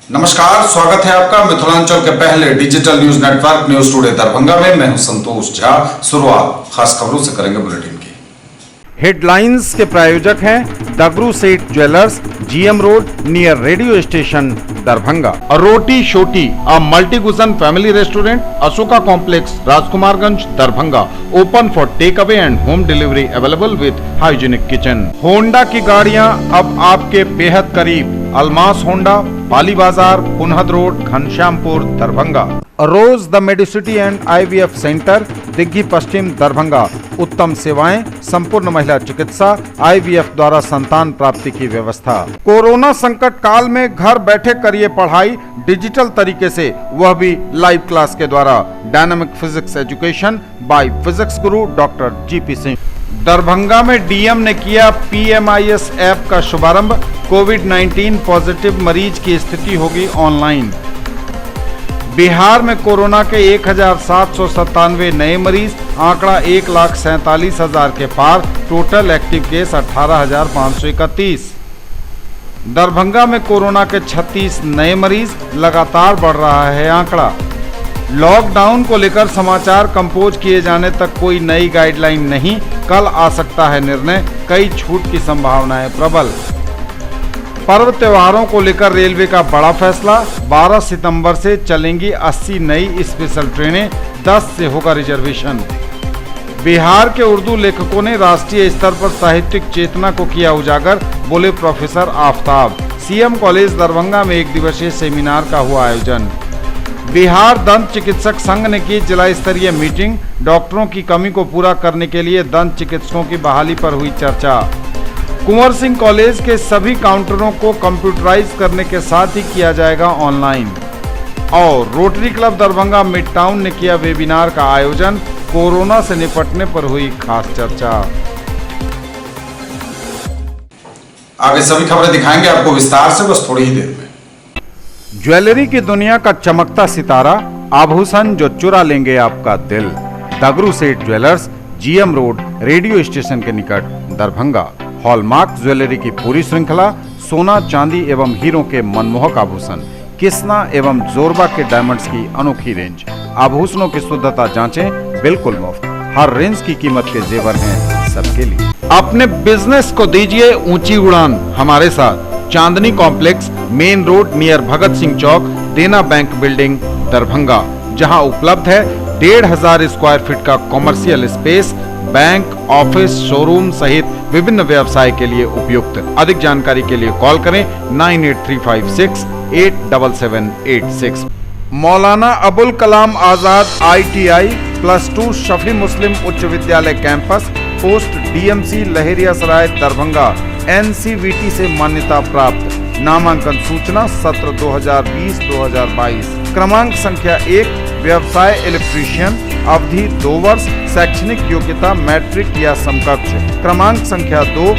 नमस्कार, स्वागत है आपका मिथिलांचल के पहले digital news network news today Darbhanga में। मैं हूं संतोष झा। शुरुआत खास खबरों से करेंगे बुलेटिन की। हेडलाइंस के प्रायोजक हैं Dagru Seth jewellers, GM road near radio station Darbhanga. Roti Shoti a multi cuisine family restaurant, Ashoka complex, Rajkumarganj, Darbhanga. Open for take away and home delivery, available with hygienic kitchen. Honda की गाड़ियां अब आपके बेहद करीब। Almas Honda, Pali Bazar, Punhad road, Ghanshyampur, Darbhanga. Rose the medicity and IVF centre, Digghi Paschim, Darbhanga. उत्तम सेवाएं, संपूर्ण महिला चिकित्सा, आईवीएफ द्वारा संतान प्राप्ति की व्यवस्था। कोरोना संकट काल में घर बैठे करिए पढ़ाई डिजिटल तरीके से, वह भी लाइव क्लास के द्वारा। Dynamic physics education by physics Guru doctor GP Singh. Darbhanga में डीएम ने किया पीएमआईएस ऐप का शुभारंभ। कोविड-19 पॉजिटिव मरीज की स्थिति होगी ऑनलाइन। बिहार में कोरोना के 1797 नए मरीज, आंकड़ा 1,47,000 के पार। Total active case 18,531। दरभंगा में कोरोना के 36 नए मरीज, लगातार बढ़ रहा है आंकड़ा। लॉकडाउन को लेकर समाचार कंपोज किए जाने तक कोई नई गाइडलाइन नहीं, कल आ सकता है निर्णय, कई छूट की संभावनाएं प्रबल। पर्व त्योहारों को लेकर रेलवे का बड़ा फैसला, 12 सितंबर से चलेंगी 80 नई स्पेशल ट्रेनें, 10 से होगा रिजर्वेशन। बिहार के उर्दू लेखकों ने राष्ट्रीय स्तर पर साहित्यिक चेतना को किया उजागर, बोले professor Aftab. CM college Darbhanga में एक दिवसीय सेमिनार का हुआ आयोजन। बिहार दंत चिकित्सक संघ ने की जिला स्तरीय मीटिंग, डॉक्टरों की कमी को पूरा करने के लिए दंत चिकित्सकों की बहाली पर हुई चर्चा। कुंवर सिंह कॉलेज के सभी काउंटरों को कंप्यूटराइज करने के साथ ही किया जाएगा ऑनलाइन। और rotary club Darbhanga mid town ने किया वेबिनार का आयोजन, कोरोना से निपटने पर हुई खास चर्चा। आगे सभी खबरें दिखाएंगे आपको विस्तार से, बस थोड़ी ही देर में। ज्वेलरी की दुनिया का चमकता सितारा, आभूषण जो चुरा लेंगे आपका दिल। दगरू Seth jewellers, GM road, radio station के निकट, दरभंगा। हॉलमार्क ज्वेलरी की पूरी श्रृंखला, सोना, चांदी एवं हीरों के मनमोहक आभूषण, किस्ना एवं जोरबा के डायमंड्स की अनोखी रेंज। आभूषणों की शुद्धता जांचें, बिल्कुल मुफ्त। हर रेंज की कीमत के जेवर हैं सबके लिए। अपने बिजनेस को दीजिए ऊंची उड़ान हमारे साथ। चांदनी complex, main road near Bhagat Singh चौक, देना बैंक बिल्डिंग, दरभंगा, जहां उपलब्ध है 1,500 स्क्वायर फीट का commercial space, bank, office, showroom सहित विभिन्न व्यवसाय के लिए उपयुक्त। अधिक जानकारी के लिए कॉल करें 9835687786। मौलाना अबुल कलाम आजाद ITI +2 शफी मुस्लिम उच्च विद्यालय campus, post DMC Laheriasarai, Darbhanga. NCVT से मान्यता प्राप्त। नामांकन सूचना सत्र 2020-2022। क्रमांक संख्या 1, व्यवसाय इलेक्ट्रीशियन, अवधि 2 वर्ष, शैक्षणिक योग्यता मैट्रिक या समकक्ष। क्रमांक संख्या 2,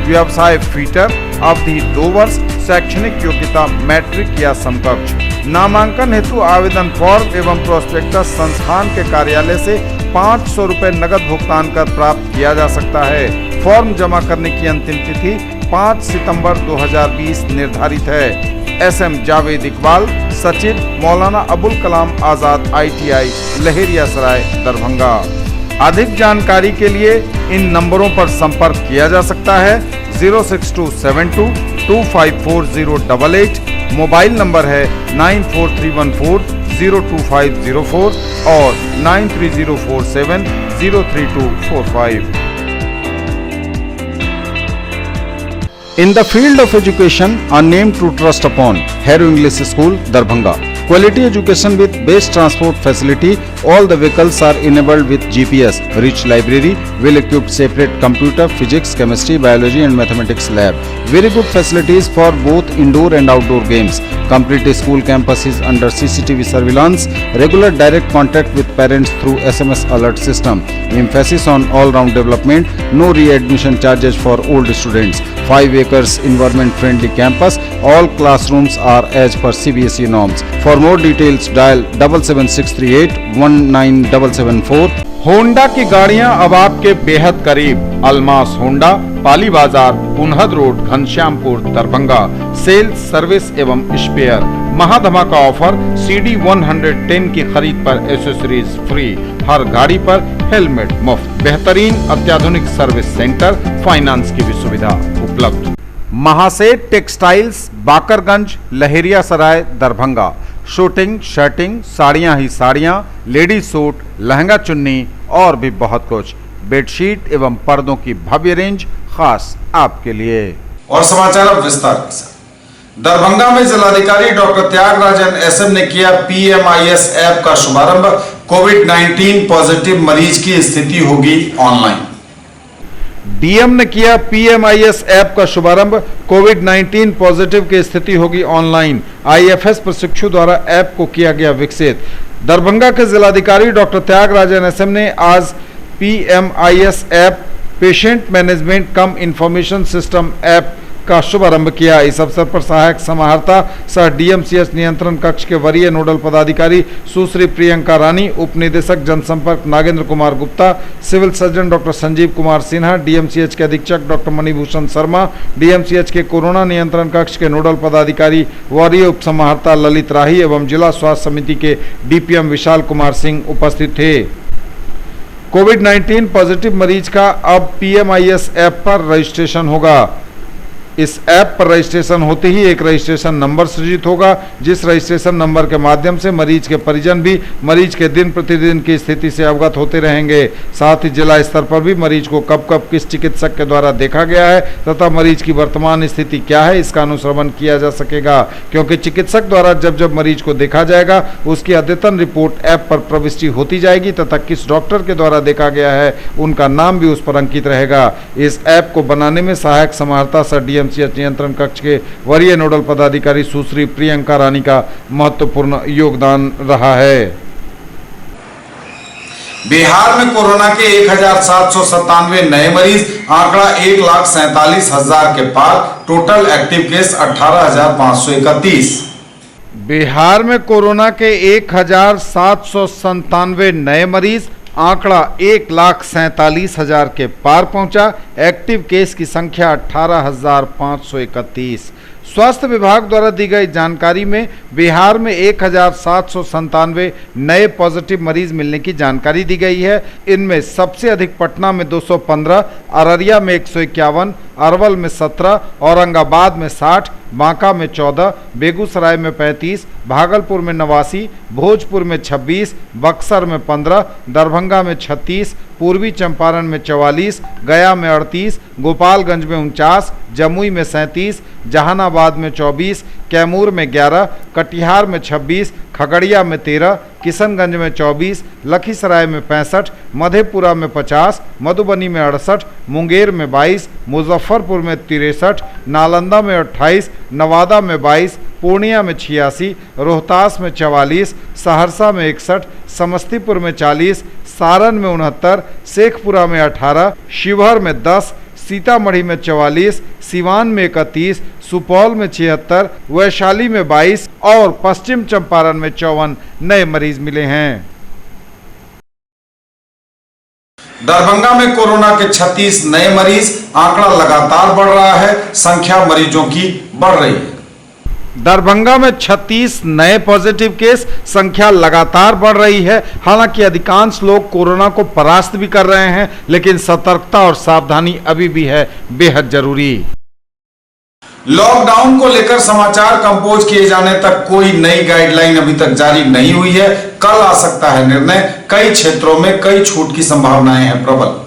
व्यवसाय फिटर, अवधि 2 वर्ष, शैक्षणिक योग्यता मैट्रिक या समकक्ष। नामांकन हेतु आवेदन फॉर्म एवं प्रोस्पेक्टस संस्थान के कार्यालय से 500 रुपए नगद भुगतान कर प्राप्त किया जा सकता है। फॉर्म जमा करने की अंतिम तिथि 5 सितंबर 2020 निर्धारित है। SM जावेद इकबाल, सचिव, मौलाना अबुल कलाम आजाद ITI लहेरियासराय, दरभंगा। अधिक जानकारी के लिए इन नंबरों पर संपर्क किया जा सकता है। 06272254088, मोबाइल नंबर है 9431402504 और 9304703245। In the field of education, a name to trust upon, Hero English School, Darbhanga. Quality education with best transport facility. All the vehicles are enabled with GPS. Rich library, well-equipped separate computer, physics, chemistry, biology and mathematics lab. Very good facilities for both indoor and outdoor games. Complete school campus is under CCTV surveillance. Regular direct contact with parents through SMS alert system. Emphasis on all-round development. No readmission charges for old students. 5 acres environment friendly campus. All classrooms are as per CBSE norms. For more details dial 77638 Honda की गाड़ियां अब आपके बेहद करीब। Almas Honda, Pali Bazar, Punhad road, Ghanshyampur, Darbhanga. Sales, service एवं spare. महाधमाका offer CD 110 की खरीद पर एसेसरीज फ्री, हर गाड़ी पर हेलमेट मुफ्त, बेहतरीन अत्याधुनिक सर्विस सेंटर, फाइनेंस की भी सुविधा उपलब्ध। महासेठ टेक्सटाइल्स, बाकरगंज, लहेरिया सराय, दरभंगा। शूटिंग, शर्टिंग, साड़ियां ही साड़ियां, लेडीज सूट, लहंगा चुन्नी और भी बहुत कुछ। बेडशीट एवं पर्दों की भव्य रेंज खास आपके लिए। और समाचार अब विस्तार के साथ। दरभंगा में जिलाधिकारी डॉक्टर त्यागराजन SM ने किया PMIS ऐप का शुभारंभ। कोविड-19 पॉजिटिव मरीज की स्थिति होगी ऑनलाइन। डीएम ने किया PMIS ऐप का शुभारंभ। कोविड-19 पॉजिटिव की स्थिति होगी ऑनलाइन। IFS प्रशिक्षु द्वारा ऐप को किया गया विकसित। दरभंगा के जिलाधिकारी डॉक्टर त्यागराजन SM ने आज PMIS ऐप, पेशेंट मैनेजमेंट कम इंफॉर्मेशन सिस्टम ऐप का शुभारंभ किया। इस अवसर पर सहायक समाहर्ता सह DMCH नियंत्रण कक्ष के वरीय नोडल पदाधिकारी सुश्री प्रियंका रानी, उप निदेशक जनसंपर्क Nagendra Kumar Gupta, civil surgeon doctor Sanjeev Kumar Sinha, DMCH के अधीक्षक डॉक्टर मणिभूषण शर्मा, DMCH के कोरोना नियंत्रण कक्ष के नोडल पदाधिकारी वरीय उप समाहर्ता ललित राही एवं जिला स्वास्थ्य समिति के DPM विशाल कुमार सिंह उपस्थित थे। कोविड-19 पॉजिटिव मरीज का अब PMIS ऐप पर रजिस्ट्रेशन होगा। इस ऐप पर रजिस्ट्रेशन होते ही एक रजिस्ट्रेशन नंबर सृजित होगा, जिस रजिस्ट्रेशन नंबर के माध्यम से मरीज के परिजन भी मरीज के दिन प्रतिदिन की स्थिति से अवगत होते रहेंगे। साथ ही जिला स्तर पर भी मरीज को कब कब किस चिकित्सक के द्वारा देखा गया है तथा मरीज की वर्तमान स्थिति क्या है, इसका अनुश्रवण किया जा सकेगा, क्योंकि चिकित्सक द्वारा जब जब मरीज को देखा जाएगा उसकी अद्यतन रिपोर्ट ऐप पर प्रविष्टि होती जाएगी तथा किस डॉक्टर के द्वारा देखा गया है उनका नाम भी उस पर अंकित रहेगा। इस ऐप को बनाने में सहायक समाहर्ता सह DMCH नियंत्रण कक्ष के वरीय नोडल पदाधिकारी सुश्री प्रियंका रानी का महत्वपूर्ण योगदान रहा है। बिहार में कोरोना के 1797 नए मरीज, आंकड़ा 1,47,000 के पार। Total active case 18,531। बिहार में कोरोना के 1797 नए मरीज, आंकड़ा 1,47,000 के पार पहुंचा। एक्टिव केस की संख्या 18,531। स्वास्थ्य विभाग द्वारा दी गई जानकारी में बिहार में 1,797 नए पॉजिटिव मरीज मिलने की जानकारी दी गई है। इनमें सबसे अधिक पटना में 215, अररिया में 151, अरवल में 17, औरंगाबाद में 60, बांका में 14, बेगूसराय में 35, भागलपुर में 89, भोजपुर में 26, बक्सर में 15, दरभंगा में 36, पूर्वी चंपारण में 44, गया में 38, गोपालगंज में 49, जमुई में 37, जहानाबाद में 24, कैमूर में 11, कटिहार में 26, खगड़िया में 13, किशनगंज में 24, लखीसराय में 65, मधेपुरा में 50, मधुबनी में 68, मुंगेर में 22, मुजफ्फरपुर में 63, नालंदा में 28, नवादा में 22, पूर्णिया में 86, रोहतास में 44, सहरसा में 61, समस्तीपुर में 40, सारण में 69, शेखपुरा में 18, शिवहर में 10, सीतामढ़ी में 44, सिवान में 31, सुपौल में 76, वैशाली में 22 और पश्चिम चंपारण में 54 नए मरीज मिले हैं। दरभंगा में कोरोना के 36 नए मरीज, आंकड़ा लगातार बढ़ रहा है, संख्या मरीजों की बढ़ रही है। दरभंगा में 36 नए पॉजिटिव केस, संख्या लगातार बढ़ रही है। हालांकि अधिकांश लोग कोरोना को परास्त भी कर रहे हैं, लेकिन सतर्कता और सावधानी अभी भी है बेहद जरूरी। लॉकडाउन को लेकर समाचार कंपोज किए जाने तक कोई नई गाइडलाइन अभी तक जारी नहीं हुई है। कल आ सकता है निर्णय। कई क्षेत्रों में कई छूट की संभावनाएं हैं प्रबल।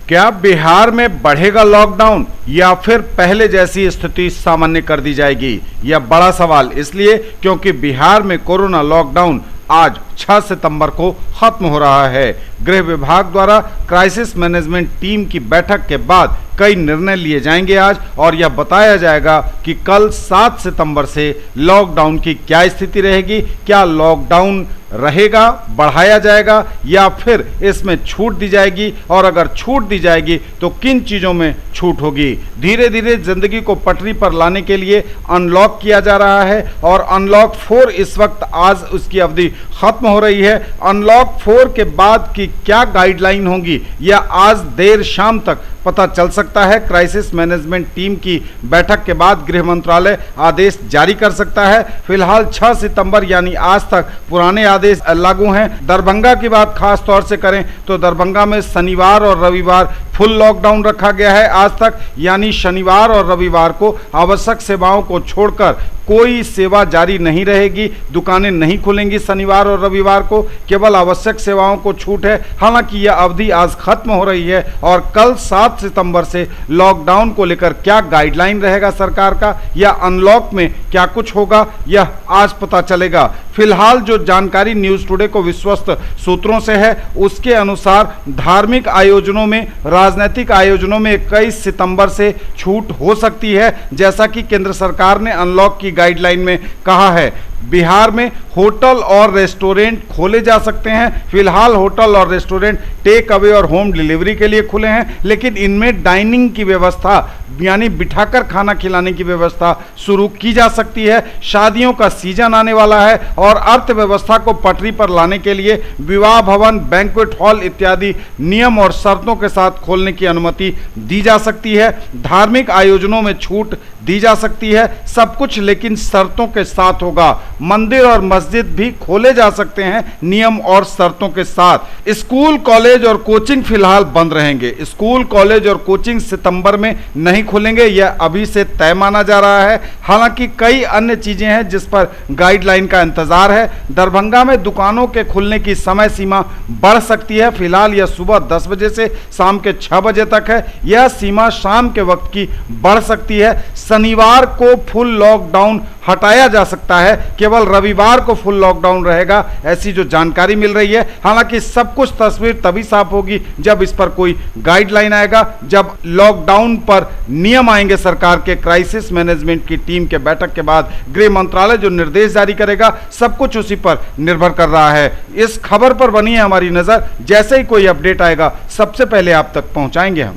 क्या बिहार में बढ़ेगा लॉकडाउन या फिर पहले जैसी स्थिति सामान्य कर दी जाएगी? यह बड़ा सवाल इसलिए क्योंकि बिहार में कोरोना लॉकडाउन आज 6 सितंबर को खत्म हो रहा है। गृह विभाग द्वारा क्राइसिस मैनेजमेंट टीम की बैठक के बाद कई निर्णय लिए जाएंगे आज, और यह बताया जाएगा कि कल 7 सितंबर से लॉकडाउन की क्या स्थिति रहेगी। क्या लॉकडाउन रहेगा, बढ़ाया जाएगा या फिर इसमें छूट दी जाएगी, और अगर छूट दी जाएगी तो किन चीज़ों में छूट होगी। धीरे धीरे जिंदगी को पटरी पर लाने के लिए अनलॉक किया जा रहा है और अनलॉक 4 इस वक्त आज उसकी अवधि खत्म खत्म हो रही है। अनलॉक 4 के बाद की क्या गाइडलाइन होगी यह आज देर शाम तक पता चल सकता है। क्राइसिस मैनेजमेंट टीम की बैठक के बाद गृह मंत्रालय आदेश जारी कर सकता है। फिलहाल 6 सितंबर यानी आज तक पुराने आदेश लागू हैं। दरभंगा की बात खास तौर से करें तो दरभंगा में शनिवार और रविवार फुल लॉकडाउन रखा गया है आज तक, यानी शनिवार और रविवार को आवश्यक सेवाओं को छोड़कर कोई सेवा जारी नहीं रहेगी। दुकानें नहीं खुलेंगी शनिवार और रविवार को, केवल आवश्यक सेवाओं को छूट है। हालांकि यह अवधि आज खत्म हो रही है और कल 7 सितंबर से लॉकडाउन को लेकर क्या गाइडलाइन रहेगा सरकार का या अनलॉक में क्या कुछ होगा यह आज पता चलेगा। फिलहाल जो जानकारी न्यूज टुडे को विश्वस्त सूत्रों से है उसके अनुसार धार्मिक आयोजनों में, राजनीतिक आयोजनों में 21 सितंबर से छूट हो सकती है, जैसा कि केंद्र सरकार ने अनलॉक की गाइडलाइन में कहा है। बिहार में होटल और रेस्टोरेंट खोले जा सकते हैं। फिलहाल होटल और रेस्टोरेंट टेक अवे और होम डिलीवरी के लिए खुले हैं, लेकिन इनमें डाइनिंग की व्यवस्था यानी बिठाकर खाना खिलाने की व्यवस्था शुरू की जा सकती है। शादियों का सीजन आने वाला है और अर्थव्यवस्था को पटरी पर लाने के लिए विवाह भवन, बैंक्वेट हॉल इत्यादि नियम और शर्तों के साथ खोलने की अनुमति दी जा सकती है। धार्मिक आयोजनों में छूट दी जा सकती है, सब कुछ लेकिन शर्तों के साथ होगा। मंदिर और मस्जिद भी खोले जा सकते हैं नियम और शर्तों के साथ। स्कूल, कॉलेज और कोचिंग फिलहाल बंद रहेंगे। स्कूल, कॉलेज और कोचिंग सितंबर में नहीं खुलेंगे, यह अभी से तय माना जा रहा है। हालांकि कई अन्य चीजें हैं जिस पर गाइडलाइन का इंतजार है। दरभंगा में दुकानों के खुलने की समय सीमा बढ़ सकती है। फिलहाल यह सुबह 10 बजे से शाम के 6 बजे तक है। यह सीमा शाम के वक्त की बढ़ सकती है। शनिवार को फुल लॉकडाउन हटाया जा सकता है, केवल रविवार को फुल लॉकडाउन रहेगा, ऐसी जो जानकारी मिल रही है। हालांकि सब कुछ तस्वीर तभी साफ होगी जब इस पर कोई गाइडलाइन आएगा, जब लॉकडाउन पर नियम आएंगे सरकार के। क्राइसिस मैनेजमेंट की टीम के बैठक के बाद गृह मंत्रालय जो निर्देश जारी करेगा, सब कुछ उसी पर निर्भर कर रहा है। इस खबर पर बनी है हमारी नजर, जैसे ही कोई अपडेट आएगा सबसे पहले आप तक पहुंचाएंगे हम।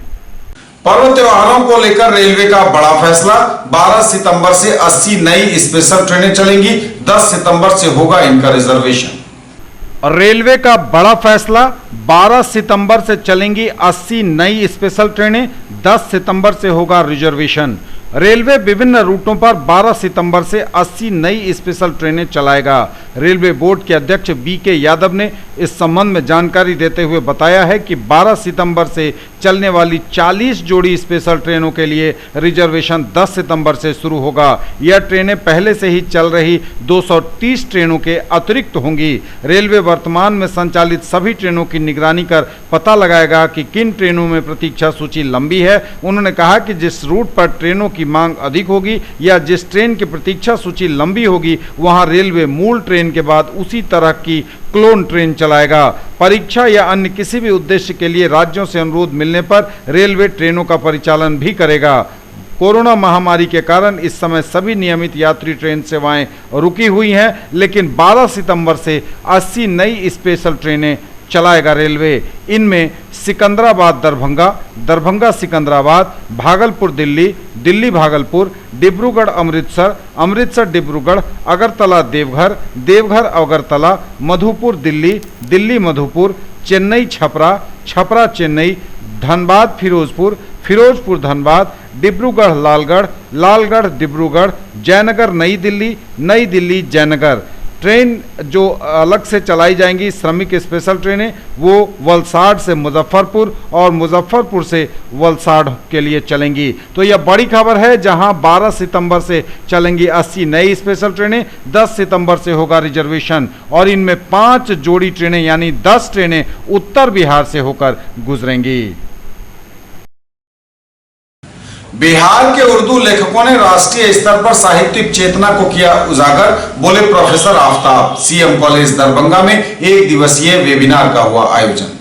पर्व त्योहारों को लेकर रेलवे का बड़ा फैसला। 12 सितंबर से 80 नई स्पेशल ट्रेनें चलेंगी। 10 सितंबर से होगा इनका रिजर्वेशन। रेलवे का बड़ा फैसला, 12 सितंबर से चलेंगी 80 नई स्पेशल ट्रेनें, 10 सितंबर से होगा रिजर्वेशन। रेलवे विभिन्न रूटों पर 12 सितंबर से 80 नई स्पेशल ट्रेनें चलाएगा। रेलवे बोर्ड के अध्यक्ष BK यादव ने इस संबंध में जानकारी देते हुए बताया है कि 12 सितंबर से चलने वाली 40 जोड़ी स्पेशल ट्रेनों के लिए रिजर्वेशन 10 सितंबर से शुरू होगा। यह ट्रेनें पहले से ही चल रही 230 ट्रेनों के अतिरिक्त होंगी। रेलवे वर्तमान में संचालित सभी ट्रेनों की निगरानी कर पता लगाएगा कि किन ट्रेनों में प्रतीक्षा सूची लंबी है। उन्होंने कहा कि जिस रूट पर ट्रेनों की मांग अधिक होगी या जिस ट्रेन की प्रतीक्षा सूची लंबी होगी, वहां रेलवे मूल ट्रेन के बाद उसी तरह की क्लोन ट्रेन चलाएगा। परीक्षा या अन्य किसी भी उद्देश्य के लिए राज्यों से अनुरोध मिलने पर रेलवे ट्रेनों का परिचालन भी करेगा। कोरोना महामारी के कारण इस समय सभी नियमित यात्री ट्रेन सेवाएं रुकी हुई हैं, लेकिन 12 सितंबर से 80 नई स्पेशल ट्रेनें चलाएगा रेलवे। इनमें सिकंदराबाद दरभंगा, दरभंगा सिकंदराबाद, भागलपुर दिल्ली, दिल्ली भागलपुर, डिब्रूगढ़ अमृतसर, अमृतसर डिब्रूगढ़, अगरतला देवघर, देवघर अगरतला, मधुपुर दिल्ली, दिल्ली मधुपुर, चेन्नई छपरा, छपरा चेन्नई, धनबाद फिरोजपुर, फिरोजपुर धनबाद, डिब्रूगढ़ लालगढ़, लालगढ़ डिब्रूगढ़, जयनगर नई दिल्ली, नई दिल्ली जयनगर। ट्रेन जो अलग से चलाई जाएंगी श्रमिक स्पेशल ट्रेनें, वो वलसाड से मुजफ्फरपुर और मुजफ्फरपुर से वलसाड के लिए चलेंगी। तो यह बड़ी खबर है, जहां 12 सितंबर से चलेंगी 80 नई स्पेशल ट्रेनें, 10 सितंबर से होगा रिजर्वेशन और इनमें 5 जोड़ी ट्रेनें यानी 10 ट्रेनें उत्तर बिहार से होकर गुजरेंगी। बिहार के उर्दू लेखकों ने राष्ट्रीय स्तर पर साहित्यिक चेतना को किया उजागर, बोले professor Aftab. CM college Darbhanga में 1 दिवसीय वेबिनार का हुआ आयोजन।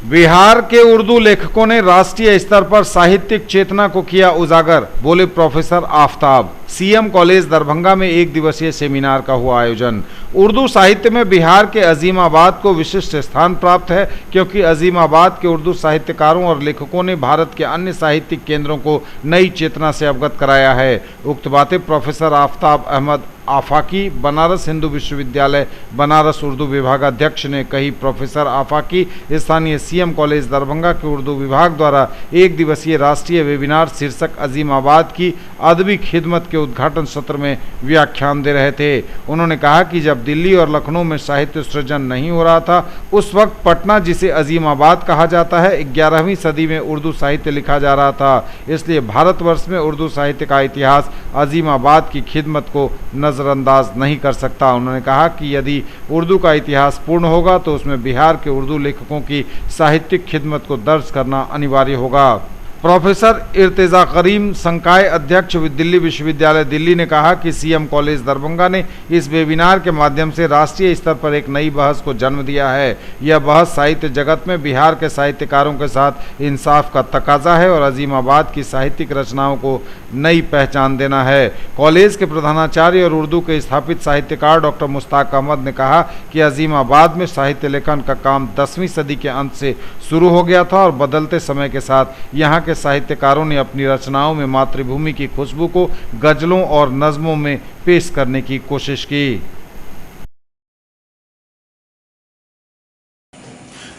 बिहार के उर्दू लेखकों ने राष्ट्रीय स्तर पर साहित्यिक चेतना को किया उजागर, बोले professor Aftab. CM college Darbhanga में 1 दिवसीय सेमिनार का हुआ आयोजन। उर्दू साहित्य में बिहार के अजीमाबाद को विशिष्ट स्थान प्राप्त है, क्योंकि अजीमाबाद के उर्दू साहित्यकारों और लेखकों ने भारत के अन्य साहित्यिक केंद्रों को नई चेतना से अवगत कराया है। उक्त बातें प्रोफेसर आफ्ताब अहमद आफाकी, बनारस हिंदू विश्वविद्यालय बनारस उर्दू विभागाध्यक्ष ने कही। प्रोफेसर आफाकी स्थानीय सीएम कॉलेज दरभंगा के उर्दू विभाग द्वारा एक दिवसीय राष्ट्रीय वेबिनार शीर्षक अजीमाबाद की अदबी खिदमत के उद्घाटन सत्र में व्याख्यान दे रहे थे। उन्होंने कहा कि जब दिल्ली और लखनऊ में साहित्य सृजन नहीं हो रहा था, उस वक्त पटना, जिसे अजीमाबाद कहा जाता है, 11वीं सदी में उर्दू साहित्य लिखा जा रहा था। इसलिए भारतवर्ष में उर्दू साहित्य का इतिहास अजीमाबाद की खिदमत को नज़रअंदाज नहीं कर सकता। उन्होंने कहा कि यदि उर्दू का इतिहास पूर्ण होगा तो उसमें बिहार के उर्दू लेखकों की साहित्यिक खिदमत को दर्ज करना अनिवार्य होगा। प्रोफेसर इर्तिजा करीम, संकाय अध्यक्ष दिल्ली विश्वविद्यालय दिल्ली ने कहा कि सीएम कॉलेज दरभंगा ने इस वेबिनार के माध्यम से राष्ट्रीय स्तर पर एक नई बहस को जन्म दिया है। यह बहस साहित्य जगत में बिहार के साहित्यकारों के साथ इंसाफ का तकाजा है और अजीमाबाद की साहित्यिक रचनाओं को नई पहचान देना है। कॉलेज के प्रधानाचार्य और उर्दू के स्थापित साहित्यकार डॉक्टर मुश्ताक अहमद ने कहा कि अजीमाबाद में साहित्य लेखन का काम 10वीं सदी के अंत से शुरू हो गया था और बदलते समय के साथ यहाँ के साहित्यकारों ने अपनी रचनाओं में मातृभूमि की खुशबू को गजलों और नज़्मों में पेश करने की कोशिश की।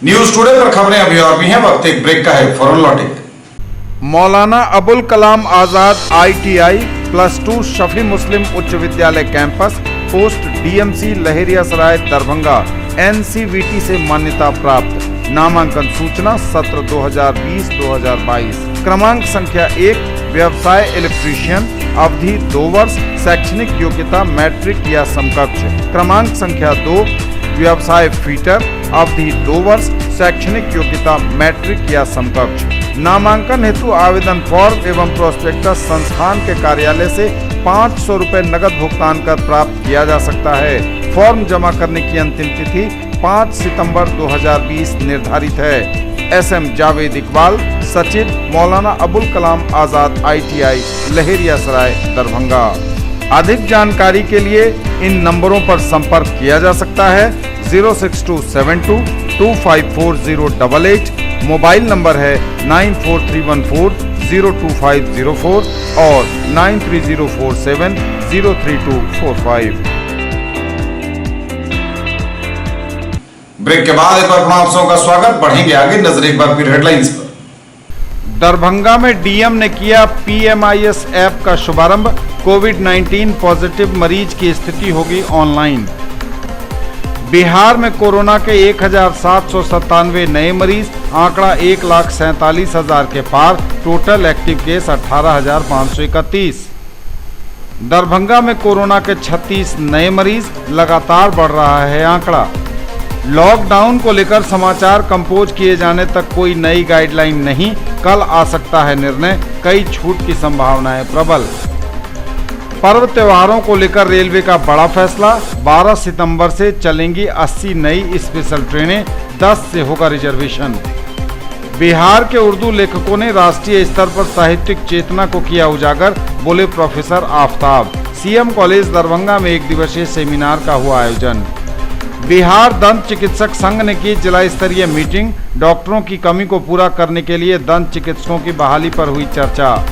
न्यूज टुडे पर खबरें अभी और भी हैं, वक्त एक ब्रेक का है, फौरन लौटेंगे। मौलाना अबुल कलाम आजाद ITI +2 शफी मुस्लिम उच्च विद्यालय campus, post DMC Laheriasarai Darbhanga, NCVT से मान्यता प्राप्त। नामांकन सूचना सत्र 2020-2022। क्रमांक संख्या 1 व्यवसाय इलेक्ट्रीशियन, अवधि 2 वर्ष, शैक्षणिक योग्यता मैट्रिक या समकक्ष। क्रमांक संख्या 2 व्यवसाय फिटर, अवधि 2 वर्ष, शैक्षणिक योग्यता मैट्रिक या समकक्ष। नामांकन हेतु आवेदन फॉर्म एवं प्रोस्पेक्टस संस्थान के कार्यालय से 500 रुपए नकद भुगतान कर प्राप्त किया जा सकता है। फॉर्म जमा करने की अंतिम तिथि 5 सितंबर 2020 निर्धारित है। SM जावेद इकबाल, सचिव, मौलाना अबुल कलाम आजाद ITI लहेरियासराय दरभंगा। अधिक जानकारी के लिए इन नंबरों पर संपर्क किया जा सकता है। 06272254088, मोबाइल नंबर है 9431402504 और 9304703245। ब्रेक के बाद एक बार पुनः आप सबका स्वागत। बढ़ेंगे आगे, नजर एक बार फिर हेडलाइंस पर। दरभंगा में DM ने किया PMIS ऐप का शुभारंभ। कोविड-19 पॉजिटिव मरीज की स्थिति होगी ऑनलाइन। बिहार में कोरोना के 1797 नए मरीज, आंकड़ा 1,47,000 के पार। Total active case 18,531। दरभंगा में कोरोना के 36 नए मरीज, लगातार बढ़ रहा है आंकड़ा। लॉकडाउन को लेकर समाचार कंपोज किए जाने तक कोई नई गाइडलाइन नहीं, कल आ सकता है निर्णय, कई छूट की संभावनाएं प्रबल। पर्व त्योहारों को लेकर रेलवे का बड़ा फैसला, 12 सितंबर से चलेंगी 80 नई स्पेशल ट्रेनें, 10 से होगा रिजर्वेशन। बिहार के उर्दू लेखकों ने राष्ट्रीय स्तर पर साहित्यिक चेतना को किया उजागर, बोले professor Aftab. CM college Darbhanga में एक दिवसीय सेमिनार का हुआ आयोजन। बिहार दंत चिकित्सक संघ ने की जिला स्तरीय मीटिंग, डॉक्टरों की कमी को पूरा करने के लिए दंत चिकित्सकों की बहाली पर हुई चर्चा।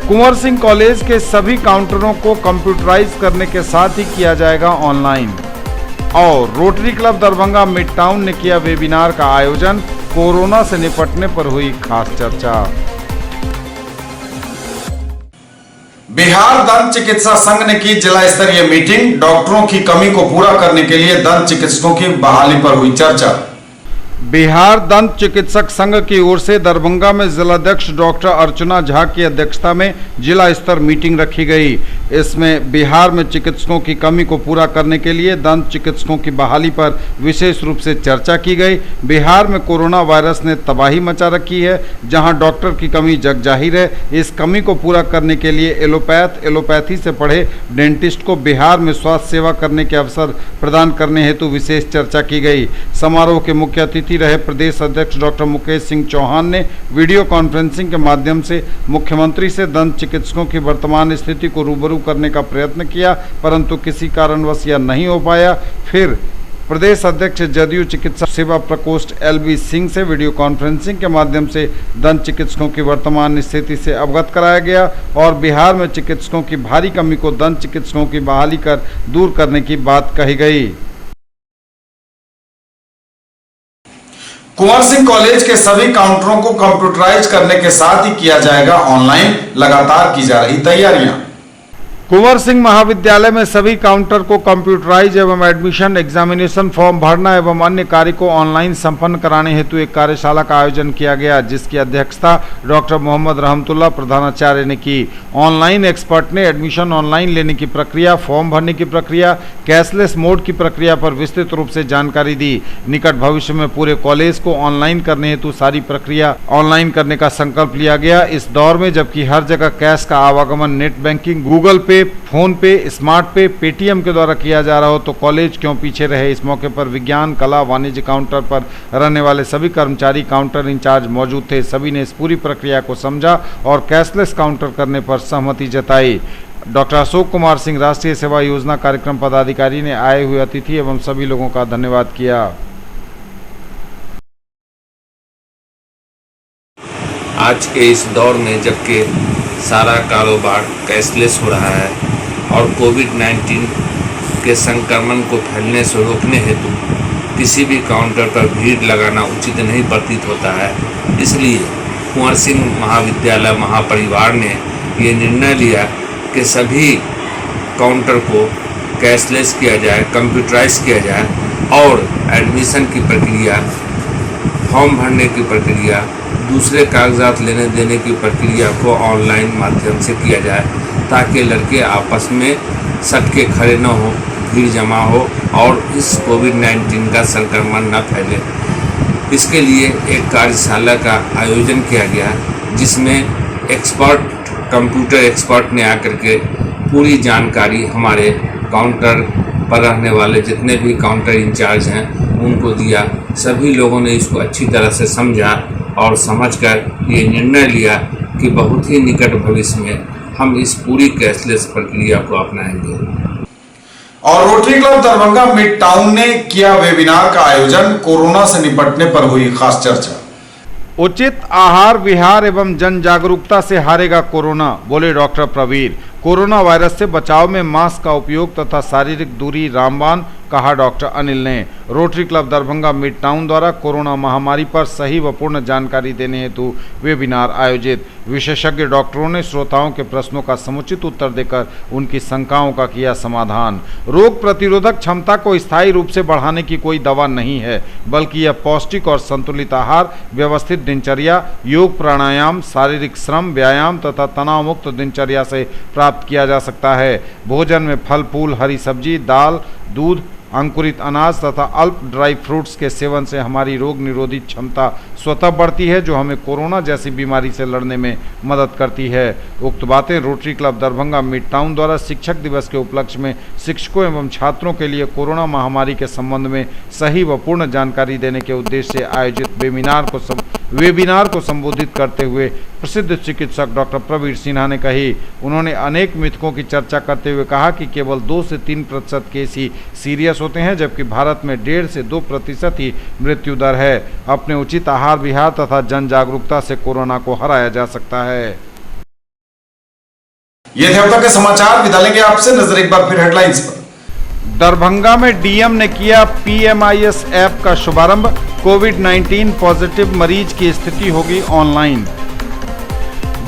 कुंवर सिंह कॉलेज के सभी काउंटरों को कंप्यूटराइज करने के साथ ही किया जाएगा ऑनलाइन। और rotary club Darbhanga mid town ने किया वेबिनार का आयोजन, कोरोना से निपटने पर हुई खास चर्चा। बिहार दंत चिकित्सा संघ ने की जिला स्तरीय मीटिंग, डॉक्टरों की कमी को पूरा करने के लिए दंत चिकित्सकों की बहाली पर हुई चर्चा। बिहार दंत चिकित्सक संघ की ओर से दरभंगा में जिलाध्यक्ष डॉक्टर अर्चना झा की अध्यक्षता में जिला स्तर मीटिंग रखी गई। इसमें बिहार में चिकित्सकों की कमी को पूरा करने के लिए दंत चिकित्सकों की बहाली पर विशेष रूप से चर्चा की गई। बिहार में कोरोना वायरस ने तबाही मचा रखी है, जहां डॉक्टर की कमी जग जाहिर है। इस कमी को पूरा करने के लिए एलोपैथी से पढ़े डेंटिस्ट को बिहार में स्वास्थ्य सेवा करने के अवसर प्रदान करने हेतु विशेष चर्चा की गई। समारोह के मुख्य अतिथि रहे प्रदेश अध्यक्ष डॉक्टर मुकेश सिंह चौहान ने वीडियो कॉन्फ्रेंसिंग के माध्यम से मुख्यमंत्री से दंत चिकित्सकों की वर्तमान स्थिति को रूबरू करने का प्रयत्न किया, परंतु किसी कारणवश यह नहीं हो पाया। फिर प्रदेश अध्यक्ष जदयू चिकित्सा सेवा प्रकोष्ठ LV सिंह से वीडियो कॉन्फ्रेंसिंग के माध्यम से दंत चिकित्सकों की वर्तमान स्थिति से अवगत कराया गया और बिहार में चिकित्सकों की भारी कमी को दंत चिकित्सकों की बहाली कर दूर करने की बात कही गई। कुंवर सिंह कॉलेज के सभी काउंटरों को कंप्यूटराइज करने के साथ ही किया जाएगा ऑनलाइन, लगातार की जा रही तैयारियां। कुंवर सिंह महाविद्यालय में सभी काउंटर को कंप्यूटराइज एवं एडमिशन, एग्जामिनेशन फॉर्म भरना एवं अन्य कार्य को ऑनलाइन संपन्न कराने हेतु एक कार्यशाला का आयोजन किया गया, जिसकी अध्यक्षता डॉक्टर मोहम्मद रहमतुल्लाह प्रधानाचार्य ने की। ऑनलाइन एक्सपर्ट ने एडमिशन ऑनलाइन लेने की प्रक्रिया, फॉर्म भरने की प्रक्रिया, कैशलेस मोड की प्रक्रिया पर विस्तृत रूप से जानकारी दी। निकट भविष्य में पूरे कॉलेज को ऑनलाइन करने हेतु सारी प्रक्रिया ऑनलाइन करने का संकल्प लिया गया। इस दौर में जबकि हर जगह कैश का आवागमन नेट बैंकिंग, गूगल पे, फोन पे, स्मार्ट पे, पेटीएम के द्वारा किया जा रहा हो तो कॉलेज क्यों पीछे रहे। इस मौके पर विज्ञान, कला, वाणिज्य काउंटर पर रहने वाले सभी कर्मचारी, काउंटर इंचार्ज मौजूद थे। सभी ने इस पूरी प्रक्रिया को समझा और कैशलेस काउंटर करने पर सहमति जताई। डॉक्टर अशोक कुमार सिंह, राष्ट्रीय सेवा योजना कार्यक्रम पदाधिकारी ने आए हुए अतिथि एवं सभी लोगों का धन्यवाद किया। आज के इस दौर में जबकि सारा कारोबार कैशलेस हो रहा है और कोविड-19 के संक्रमण को फैलने से रोकने हेतु किसी भी काउंटर पर भीड़ लगाना उचित नहीं प्रतीत होता है, इसलिए कुंवर सिंह महाविद्यालय महापरिवार ने ये निर्णय लिया कि सभी काउंटर को कैशलेस किया जाए, कंप्यूटराइज किया जाए और एडमिशन की प्रक्रिया, फॉर्म भरने की प्रक्रिया, दूसरे कागजात लेने देने की प्रक्रिया को ऑनलाइन माध्यम से किया जाए, ताकि लड़के आपस में सटके खड़े न हो, भीड़ जमा हो और इस कोविड-19 का संक्रमण न फैले। इसके लिए एक कार्यशाला का आयोजन किया गया, जिसमें एक्सपर्ट, कंप्यूटर एक्सपर्ट ने आकर के पूरी जानकारी हमारे काउंटर पर रहने वाले जितने भी काउंटर इंचार्ज हैं उनको दिया। सभी लोगों ने इसको अच्छी तरह से समझा और समझकर ये निर्णय लिया कि बहुत ही निकट भविष्य में हम इस पूरी कैशलेस प्रक्रिया को अपनाएंगे। और rotary club Darbhanga mid town ने किया वेबिनार का आयोजन, कोरोना से निपटने पर हुई खास चर्चा। उचित आहार विहार एवं जन जागरूकता से हारेगा कोरोना, बोले डॉक्टर प्रवीर। कोरोना वायरस से बचाव में मास्क का उपयोग तथा शारीरिक दूरी रामबाण, कहा डॉक्टर अनिल ने। Rotary club Darbhanga mid town द्वारा कोरोना महामारी पर सही व पूर्ण जानकारी देने हेतु वेबिनार आयोजित। विशेषज्ञ डॉक्टरों ने श्रोताओं के प्रश्नों का समुचित उत्तर देकर उनकी शंकाओं का किया समाधान। रोग प्रतिरोधक क्षमता को स्थायी रूप से बढ़ाने की कोई दवा नहीं है, बल्कि यह पौष्टिक और संतुलित आहार, व्यवस्थित दिनचर्या, योग, प्राणायाम, शारीरिक श्रम, व्यायाम तथा तनाव मुक्त दिनचर्या से प्राप्त किया जा सकता है। भोजन में फल फूल, हरी सब्जी, दाल, दूध, अंकुरित अनाज तथा अल्प ड्राई फ्रूट्स के सेवन से हमारी रोग निरोधी क्षमता स्वतः बढ़ती है, जो हमें कोरोना जैसी बीमारी से लड़ने में मदद करती है। उक्त बातें rotary club Darbhanga mid town द्वारा शिक्षक दिवस के उपलक्ष्य में शिक्षकों एवं छात्रों के लिए कोरोना महामारी के संबंध में सही व पूर्ण जानकारी देने के उद्देश्य से आयोजित वेबिनार को संबोधित करते हुए प्रसिद्ध चिकित्सक डॉक्टर प्रवीर सिन्हा ने कही। उन्होंने अनेक मिथकों की चर्चा करते हुए कहा कि केवल 2 से 3% केस ही सीरियस होते हैं, जबकि भारत में 1.5 से 2% ही मृत्यु दर है। अपने उचित आहार विहार तथा जन जागरूकता से कोरोना को हराया जा सकता है। ये थे अब तक के समाचार। विदा लेंगे आपसे, नजर एक बार फिर हेडलाइंस पर। दरभंगा में डीएम ने किया PMIS ऐप का शुभारंभ। कोविड-19 पॉजिटिव मरीज की स्थिति होगी ऑनलाइन।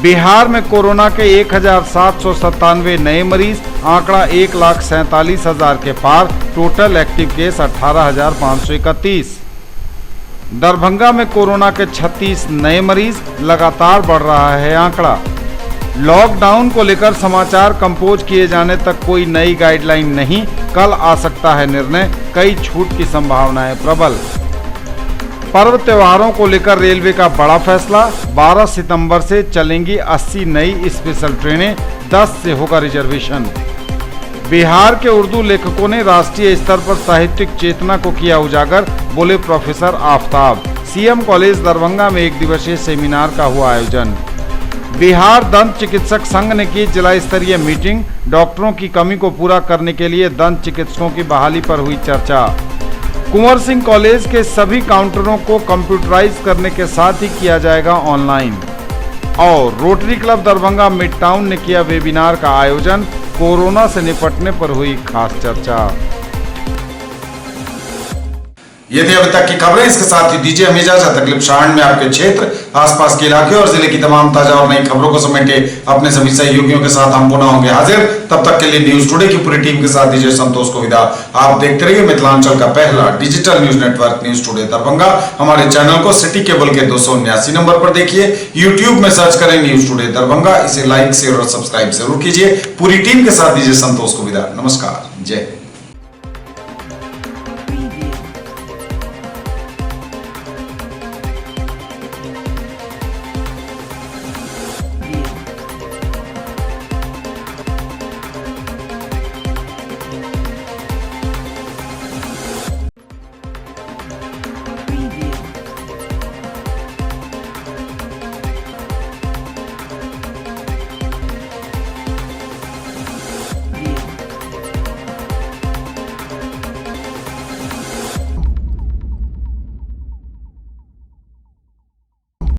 बिहार में कोरोना के 1797 नए मरीज, आंकड़ा 1,47,000 के पार। Total active case 18,531। दरभंगा में कोरोना के 36 नए मरीज, लगातार बढ़ रहा है आंकड़ा। लॉकडाउन को लेकर समाचार कंपोज किए जाने तक कोई नई गाइडलाइन नहीं, कल आ सकता है निर्णय, कई छूट की संभावनाएं प्रबल। पर्व त्योहारों को लेकर रेलवे का बड़ा फैसला, 12 सितंबर से चलेंगी 80 नई स्पेशल ट्रेनें, 10 से होगा रिजर्वेशन। बिहार के उर्दू लेखकों ने राष्ट्रीय स्तर पर साहित्यिक चेतना को किया उजागर, बोले professor Aftab. CM college Darbhanga में 1 दिवसीय सेमिनार का हुआ आयोजन। बिहार दंत चिकित्सक संघ ने की जिला स्तरीय मीटिंग, डॉक्टरों की कमी को पूरा करने के लिए दंत चिकित्सकों की बहाली पर हुई चर्चा। कुंवर सिंह कॉलेज के सभी काउंटरों को कंप्यूटराइज करने के साथ ही किया जाएगा ऑनलाइन। और rotary club Darbhanga mid town ने किया वेबिनार का आयोजन, कोरोना से निपटने पर हुई खास चर्चा। ये थी अभी तक की खबरें। इसके साथ ही दीजिए हमें इजाजत। अगले क्षण में आपके क्षेत्र, आसपास के इलाके और जिले की तमाम ताजा और नई खबरों को समेटे अपने सभी सहयोगियों के साथ हम पुनः होंगे हाजिर। तब तक के लिए न्यूज टुडे की पूरी टीम के साथ दीजिए संतोष को विदा। आप देखते रहिए मिथिलांचल का पहला digital news network news today Darbhanga. हमारे चैनल को सिटी केबल के 279 नंबर पर देखिए। यूट्यूब में सर्च करें न्यूज टुडे दरभंगा। इसे लाइक, शेयर और सब्सक्राइब जरूर कीजिए। पूरी टीम के साथ दीजिए संतोष को विदा। नमस्कार, जय।